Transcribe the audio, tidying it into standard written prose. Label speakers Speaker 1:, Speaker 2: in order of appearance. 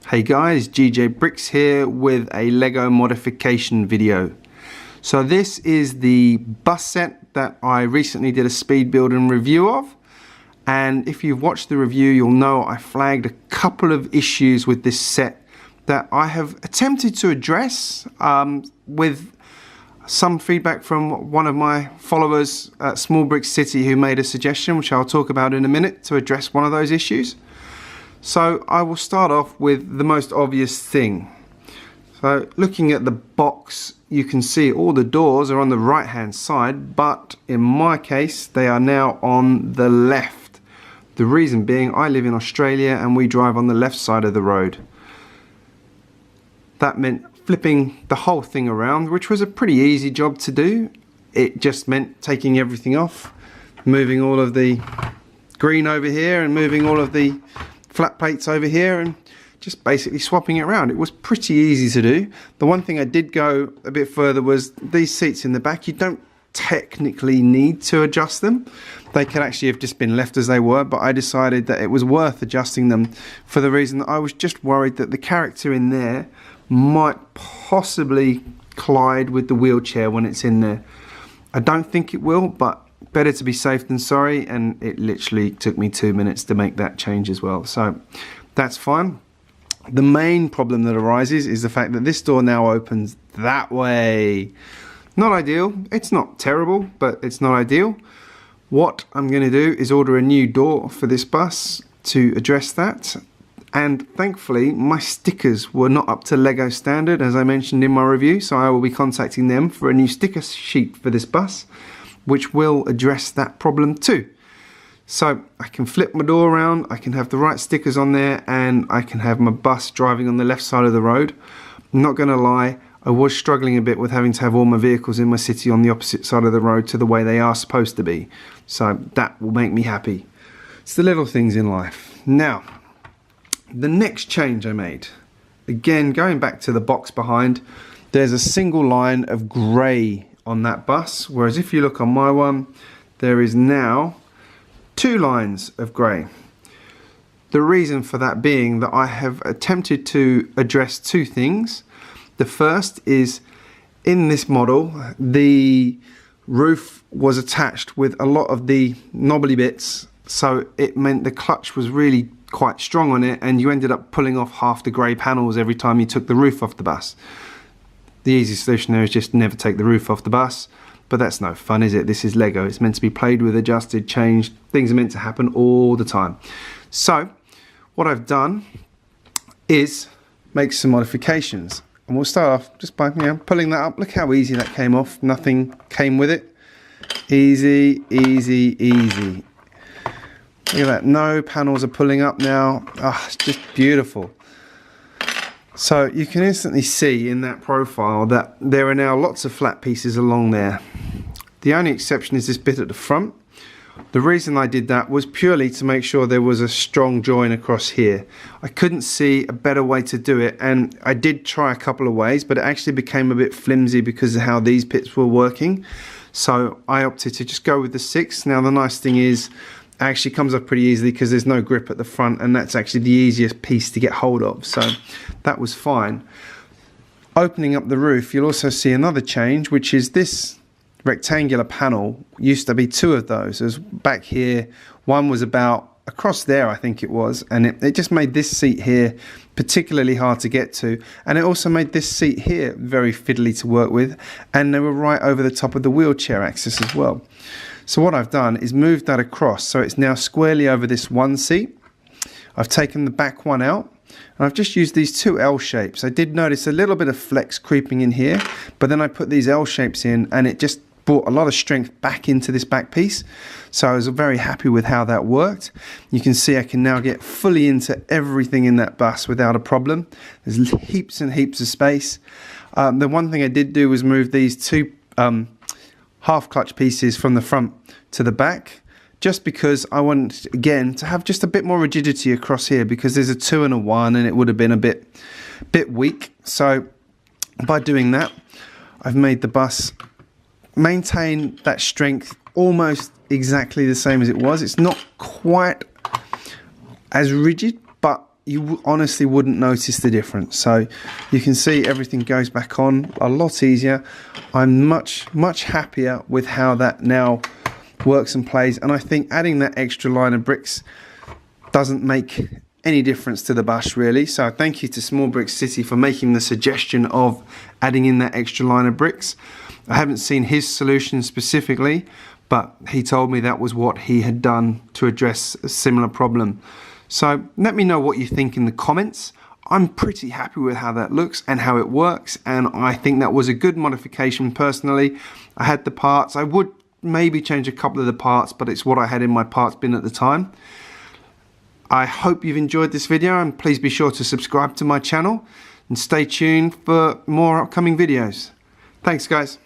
Speaker 1: Hey guys, GJBricks here with a Lego modification video. So this is the bus set that I recently did a speed build and review of, and if you've watched the review you'll know I flagged a couple of issues with this set that I have attempted to address with some feedback from one of my followers at Small Brick City who made a suggestion, which I'll talk about in a minute, to address one of those issues. So I will start off with the most obvious thing. So looking at the box, you can see all the doors are on the right hand side, but in my case they are now on the left. The reason being, I live in Australia and we drive on the left side of the road. That meant flipping the whole thing around, which was a pretty easy job to do. It just meant taking everything off, moving all of the green over here and moving all of the flat plates over here and just basically swapping it around. It was pretty easy to do. The one thing I did go a bit further was these seats in the back. You don't technically need to adjust them. They could actually have just been left as they were, but I decided that it was worth adjusting them for the reason that I was just worried that the character in there might possibly collide with the wheelchair when it's in there. I don't think it will, but better to be safe than sorry, and it literally took me 2 minutes to make that change as well, so that's fine. The main problem that arises is the fact that this door now opens that way. Not ideal. It's not terrible, but it's not ideal. What I'm going to do is order a new door for this bus to address that, and thankfully my stickers were not up to Lego standard, as I mentioned in my review, so I will be contacting them for a new sticker sheet for this bus, which will address that problem too. So I can flip my door around, I can have the right stickers on there, and I can have my bus driving on the left side of the road. I'm not going to lie, I was struggling a bit with having to have all my vehicles in my city on the opposite side of the road to the way they are supposed to be. So that will make me happy. It's the little things in life. Now, the next change I made, again going back to the box behind, there's a single line of grey on that bus, whereas if you look on my one, there is now 2 lines of grey. The reason for that being that I have attempted to address 2 things. The first is, in this model, the roof was attached with a lot of the knobbly bits, so it meant the clutch was really quite strong on it, and you ended up pulling off half the grey panels every time you took the roof off the bus. The easy solution there is just never take the roof off the bus, but that's no fun, is it? This is Lego. It's meant to be played with, adjusted, changed. Things are meant to happen all the time. So what I've done is make some modifications, and we'll start off just by pulling that up. Look how easy that came off. Nothing came with it. Easy, easy, easy. Look at that. No panels are pulling up now. Ah, it's just beautiful. So you can instantly see in that profile that there are now lots of flat pieces along there. The only exception is this bit at the front. The reason I did that was purely to make sure there was a strong join across here. I couldn't see a better way to do it, and I did try a couple of ways, but it actually became a bit flimsy because of how these bits were working. So I opted to just go with the 6. Now the nice thing is, it actually comes up pretty easily because there's no grip at the front, and that's actually the easiest piece to get hold of, so that was fine. Opening up the roof, you'll also see another change, which is this rectangular panel. Used to be 2 of those. There's back here, one was about across there, I think it was, and it just made this seat here particularly hard to get to, and it also made this seat here very fiddly to work with, and they were right over the top of the wheelchair axis as well. So what I've done is moved that across, so it's now squarely over this one seat. I've taken the back one out, and I've just used these 2 L shapes. I did notice a little bit of flex creeping in here, but then I put these L shapes in, and it just brought a lot of strength back into this back piece. So I was very happy with how that worked. You can see I can now get fully into everything in that bus without a problem. There's heaps and heaps of space. The one thing I did do was move these 2 half clutch pieces from the front to the back, just because I wanted, again, to have just a bit more rigidity across here, because there's a 2 and a 1 and it would have been a bit weak. So by doing that, I've made the bus maintain that strength almost exactly the same as it was. It's not quite as rigid, but you honestly wouldn't notice the difference. So you can see everything goes back on a lot easier. I'm much happier with how that now works and plays, and I think adding that extra line of bricks doesn't make any difference to the bus really. So thank you to Small Bricks City for making the suggestion of adding in that extra line of bricks. I haven't seen his solution specifically, but he told me that was what he had done to address a similar problem. So let me know what you think in the comments. I'm pretty happy with how that looks and how it works, and I think that was a good modification personally. I had the parts. I would maybe change a couple of the parts, but it's what I had in my parts bin at the time. I hope you've enjoyed this video, and please be sure to subscribe to my channel and stay tuned for more upcoming videos. Thanks guys.